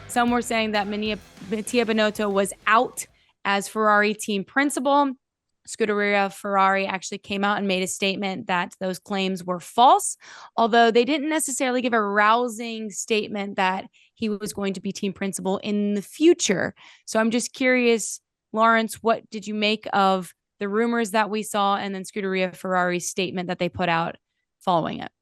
Some were saying that Mattia Binotto was out as Ferrari team principal. Scuderia Ferrari actually came out and made a statement that those claims were false, although they didn't necessarily give a rousing statement that he was going to be team principal in the future. So I'm just curious, Laurence, what did you make of the rumors that we saw and then Scuderia Ferrari's statement that they put out following it?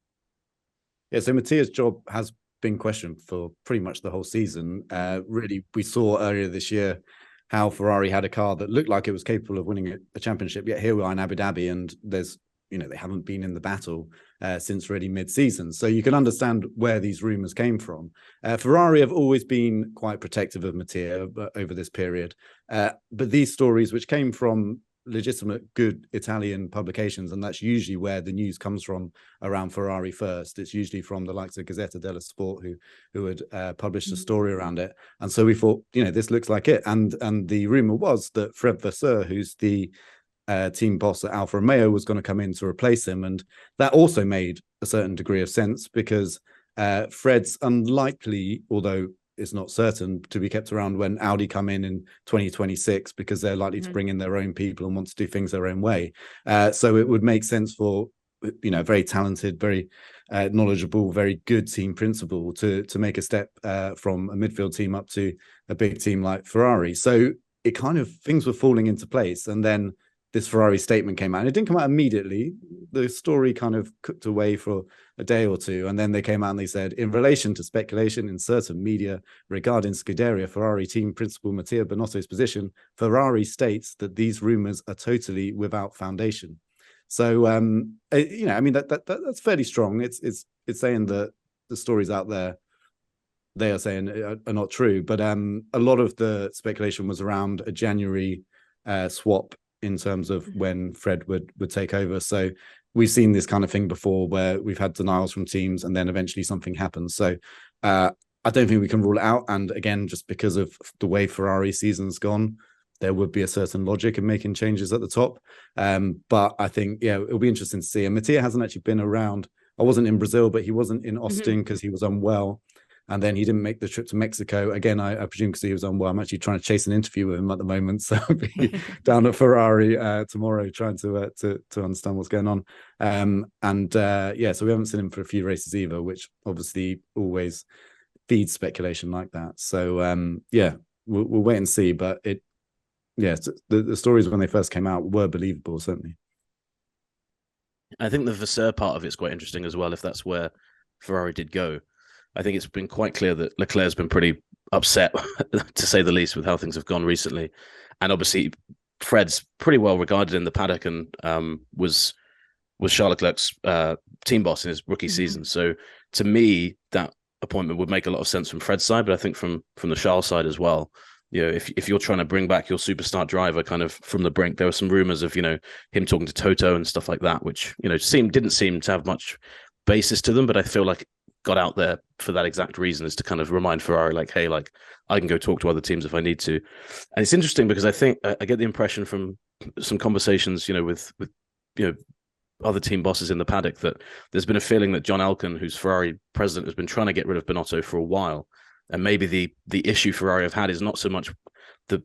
Yeah, so Mattia's job has been questioned for pretty much the whole season. Really, we saw earlier this year how Ferrari had a car that looked like it was capable of winning a championship, yet here we are in Abu Dhabi, and there's, they haven't been in the battle since really mid-season. So you can understand where these rumours came from. Ferrari have always been quite protective of Mattia over this period. But these stories, which came from legitimate, good Italian publications, and that's usually where the news comes from around Ferrari first. It's usually from the likes of Gazzetta dello Sport who had published a story around it. And so we thought, this looks like it. And the rumor was that Fred Vasseur, who's the team boss at Alfa Romeo, was going to come in to replace him. And that also made a certain degree of sense because Fred's unlikely, although it's not certain, to be kept around when Audi come in 2026 because they're likely to bring in their own people and want to do things their own way. So it would make sense for, very talented, very knowledgeable, very good team principal to make a step from a midfield team up to a big team like Ferrari. So it kind of, things were falling into place. And then this Ferrari statement came out, and it didn't come out immediately. The story kind of cooked away for a day or two, and then they came out and they said, in relation to speculation in certain media regarding Scuderia Ferrari team principal Mattia Binotto's position, Ferrari states that these rumors are totally without foundation. So, that's fairly strong. It's saying that the stories out there, they are saying are not true. But a lot of the speculation was around a January swap in terms of when Fred would take over. So we've seen this kind of thing before where we've had denials from teams and then eventually something happens. So I don't think we can rule it out. And again, just because of the way Ferrari season's gone, there would be a certain logic in making changes at the top. But I think, it'll be interesting to see. And Mattia hasn't actually been around. I wasn't in Brazil, but he wasn't in Austin because he was unwell. And then he didn't make the trip to Mexico. Again, I presume because he was unwell. I'm actually trying to chase an interview with him at the moment. So I'll be down at Ferrari tomorrow trying to understand what's going on. So we haven't seen him for a few races either, which obviously always feeds speculation like that. So, we'll wait and see. But the stories when they first came out were believable, certainly. I think the Vasseur part of it's quite interesting as well, if that's where Ferrari did go. I think it's been quite clear that Leclerc's been pretty upset, to say the least, with how things have gone recently. And obviously, Fred's pretty well regarded in the paddock and was Charles Leclerc's team boss in his rookie season. So to me, that appointment would make a lot of sense from Fred's side, but I think from the Charles side as well. If you're trying to bring back your superstar driver kind of from the brink, there were some rumors of, him talking to Toto and stuff like that, which, didn't seem to have much basis to them, but I feel like got out there for that exact reason, is to kind of remind Ferrari, like, hey, like, I can go talk to other teams if I need to. And it's interesting because I think I get the impression from some conversations, with other team bosses in the paddock, that there's been a feeling that John Elkann, who's Ferrari president, has been trying to get rid of Binotto for a while. And maybe the issue Ferrari have had is not so much the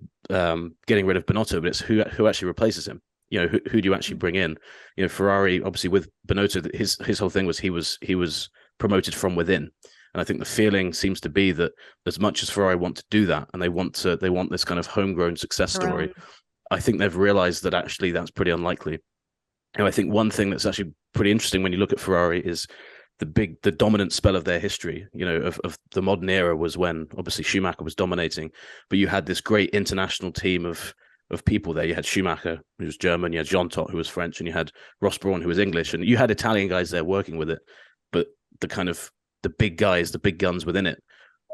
getting rid of Binotto, but it's who actually replaces him. Who do you actually bring in? Ferrari, obviously, with Binotto, his whole thing was he was promoted from within. And I think the feeling seems to be that as much as Ferrari want to do that, and they want this kind of homegrown success story, I think they've realized that actually that's pretty unlikely. And I think one thing that's actually pretty interesting when you look at Ferrari is the dominant spell of their history, of the modern era, was when obviously Schumacher was dominating, but you had this great international team of people there. You had Schumacher, who was German, you had Jean Todt, who was French, and you had Ross Brawn, who was English, and you had Italian guys there working with it. But the big guys, the big guns within it,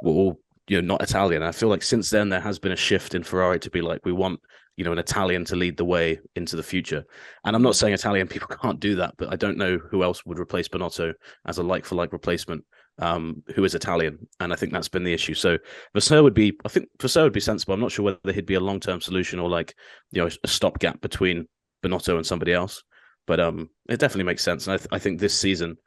were all not Italian. And I feel like since then there has been a shift in Ferrari to be like, we want an Italian to lead the way into the future. And I'm not saying Italian people can't do that, but I don't know who else would replace Binotto as a like-for-like replacement who is Italian. And I think that's been the issue. So Vasseur would be sensible. I'm not sure whether he'd be a long-term solution or like, a stopgap between Binotto and somebody else. But it definitely makes sense. And I think this season,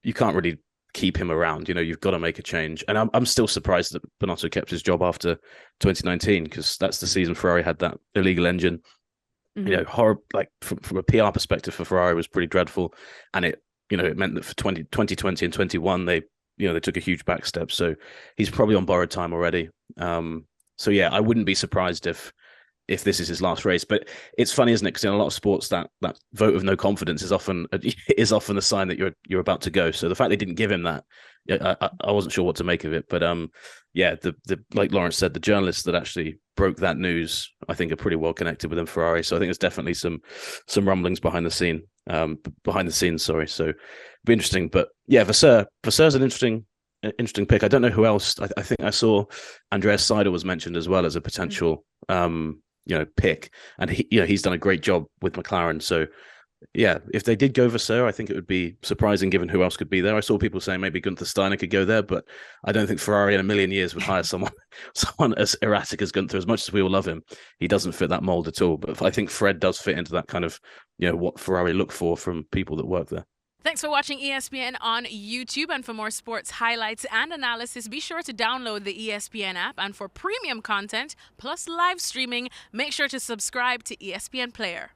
you can't really keep him around. You've got to make a change. And I'm still surprised that Binotto kept his job after 2019, because that's the season Ferrari had that illegal engine. Horrible. Like from a PR perspective for Ferrari was pretty dreadful, and it meant that for 2020 and 21 they took a huge back step. So he's probably on borrowed time already. So yeah, I wouldn't be surprised if this is his last race. But it's funny, isn't it? Because in a lot of sports, that vote of no confidence is often a sign that you're about to go. So the fact they didn't give him that, I wasn't sure what to make of it. But yeah, the like Laurence said, the journalists that actually broke that news, I think, are pretty well connected within Ferrari. So I think there's definitely some rumblings behind the scenes. Sorry. So it'll be interesting. But yeah, Vasseur's an interesting pick. I don't know who else. I think I saw Andreas Seidel was mentioned as well as a potential pick, and he's done a great job with McLaren. So yeah, if they did go Vasseur, I think it would be surprising given who else could be there. I saw people saying maybe Gunther Steiner could go there, but I don't think Ferrari in a million years would hire someone as erratic as Gunther. As much as we all love him, he doesn't fit that mold at all. But I think Fred does fit into that kind of what Ferrari look for from people that work there. Thanks for watching ESPN on YouTube, and for more sports highlights and analysis, be sure to download the ESPN app, and for premium content plus live streaming, make sure to subscribe to ESPN Player.